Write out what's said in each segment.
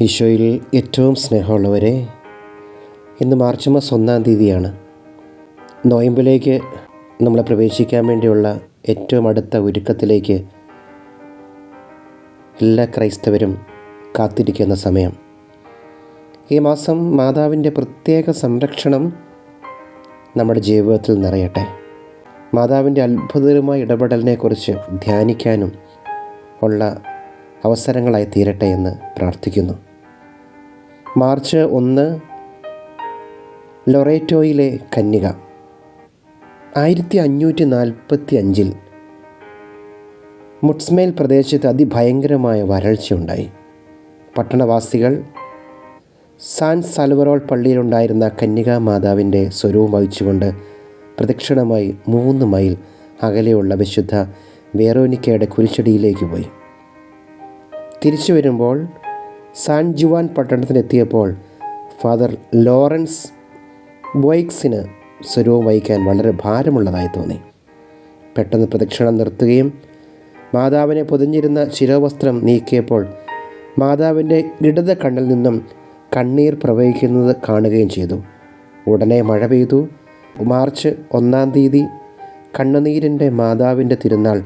ഈശോയിൽ ഏറ്റവും സ്നേഹമുള്ളവരെ, ഇന്ന് മാർച്ച് മാസം 1-ാം തീയതിയാണ്. നോയമ്പിലേക്ക് നമ്മളെ പ്രവേശിക്കാൻ വേണ്ടിയുള്ള ഏറ്റവും അടുത്ത ഒരുക്കത്തിലേക്ക് എല്ലാ ക്രൈസ്തവരും കാത്തിരിക്കുന്ന സമയം. ഈ മാസം മാതാവിൻ്റെ പ്രത്യേക സംരക്ഷണം നമ്മുടെ ജീവിതത്തിൽ നിറയട്ടെ. മാതാവിൻ്റെ അത്ഭുതകരമായ ഇടപെടലിനെക്കുറിച്ച് ധ്യാനിക്കാനും ഉള്ള അവസരങ്ങളായി തീരട്ടെ എന്ന് പ്രാർത്ഥിക്കുന്നു. മാർച്ച് 1 ലൊറേറ്റോയിലെ കന്യക. 1545 മുട്സ്മേൽ പ്രദേശത്ത് അതിഭയങ്കരമായ വരൾച്ചയുണ്ടായി. പട്ടണവാസികൾ സാൻ സാൽവറോൾ പള്ളിയിലുണ്ടായിരുന്ന കന്യകാ മാതാവിൻ്റെ സ്വരൂപം വഹിച്ചുകൊണ്ട് പ്രദക്ഷിണമായി 3 മൈൽ അകലെയുള്ള വിശുദ്ധ വെറോനിക്കയുടെ കുരിശടിയിലേക്ക് പോയി. തിരിച്ചു വരുമ്പോൾ സാൻ ജുവാൻ പട്ടണത്തിലെത്തിയപ്പോൾ ഫാദർ ലോറൻസ് ബോയ്ക്സിന് സ്വരൂപം വഹിക്കാൻ വളരെ ഭാരമുള്ളതായി തോന്നി. പെട്ടെന്ന് പ്രദക്ഷിണം നിർത്തുകയും മാതാവിനെ പൊതിഞ്ഞിരുന്ന ശിരോവസ്ത്രം നീക്കിയപ്പോൾ മാതാവിൻ്റെ ഇടത് കണ്ണിൽ നിന്നും കണ്ണീർ പ്രവഹിക്കുന്നത് കാണുകയും ചെയ്തു. ഉടനെ മഴ പെയ്തു. മാർച്ച് 1-ാം തീയതി കണ്ണുനീരിൻ്റെ മാതാവിൻ്റെ തിരുനാൾ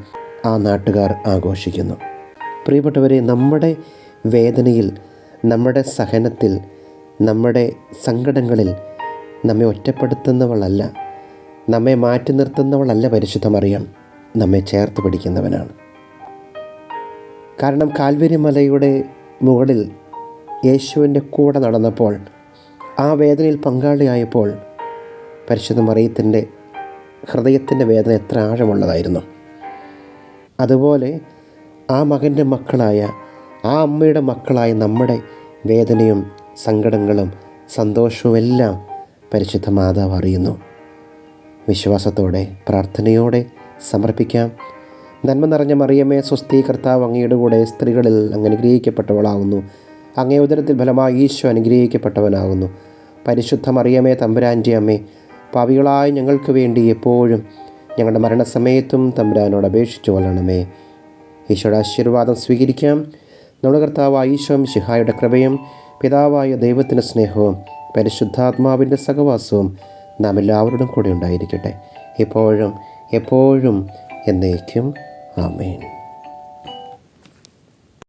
ആ നാട്ടുകാർ ആഘോഷിക്കുന്നു. പ്രിയപ്പെട്ടവരെ, നമ്മുടെ വേദനയിൽ, നമ്മുടെ സഹനത്തിൽ, നമ്മുടെ സങ്കടങ്ങളിൽ നമ്മെ ഒറ്റപ്പെടുത്തുന്നവളല്ല, നമ്മെ മാറ്റി നിർത്തുന്നവളല്ല പരിശുദ്ധ മറിയം. നമ്മെ ചേർത്ത് പിടിക്കുന്നവനാണ്. കാരണം കാൽവരി മലയുടെ മുകളിൽ യേശുവിൻ്റെ കൂടെ നടന്നപ്പോൾ, ആ വേദനയിൽ പങ്കാളിയായപ്പോൾ പരിശുദ്ധ മറിയത്തിൻ്റെ ഹൃദയത്തിൻ്റെ വേദന എത്ര ആഴമുള്ളതായിരുന്നു. അതുപോലെ ആ മകൻ്റെ മക്കളായ, ആ അമ്മയുടെ മക്കളായ നമ്മുടെ വേദനയും സങ്കടങ്ങളും സന്തോഷവും എല്ലാം പരിശുദ്ധ മാതാവ് അറിയുന്നു. വിശ്വാസത്തോടെ പ്രാർത്ഥനയോടെ സമർപ്പിക്കാം. നന്മ നിറഞ്ഞ മറിയമേ സ്വസ്തി, കർത്താവ് അങ്ങയുടെ കൂടെ സ്ത്രീകളിൽ അങ്ങ് അനുഗ്രഹിക്കപ്പെട്ടവളാകുന്നു. അങ്ങേ ഉദരത്തിൽ ഫലമായി ഈശോ അനുഗ്രഹിക്കപ്പെട്ടവനാകുന്നു. പരിശുദ്ധ മറിയമേ തമ്പുരാൻ്റെ അമ്മേ, പാപികളായ ഞങ്ങൾക്ക് വേണ്ടി എപ്പോഴും ഞങ്ങളുടെ മരണസമയത്തും തമ്പുരാനോട് അപേക്ഷിച്ചു കൊള്ളണമേ. ഈശോയുടെ ആശീർവാദം സ്വീകരിക്കാം. നമ്മുടെ കർത്താവായ ഈശോ മിശിഹായുടെ കൃപയും പിതാവായ ദൈവത്തിൻ്റെ സ്നേഹവും പരിശുദ്ധാത്മാവിൻ്റെ സഹവാസവും നാം എല്ലാവരോടും കൂടെ ഉണ്ടായിരിക്കട്ടെ, എപ്പോഴും എപ്പോഴും എന്നേക്കും. ആമേൻ.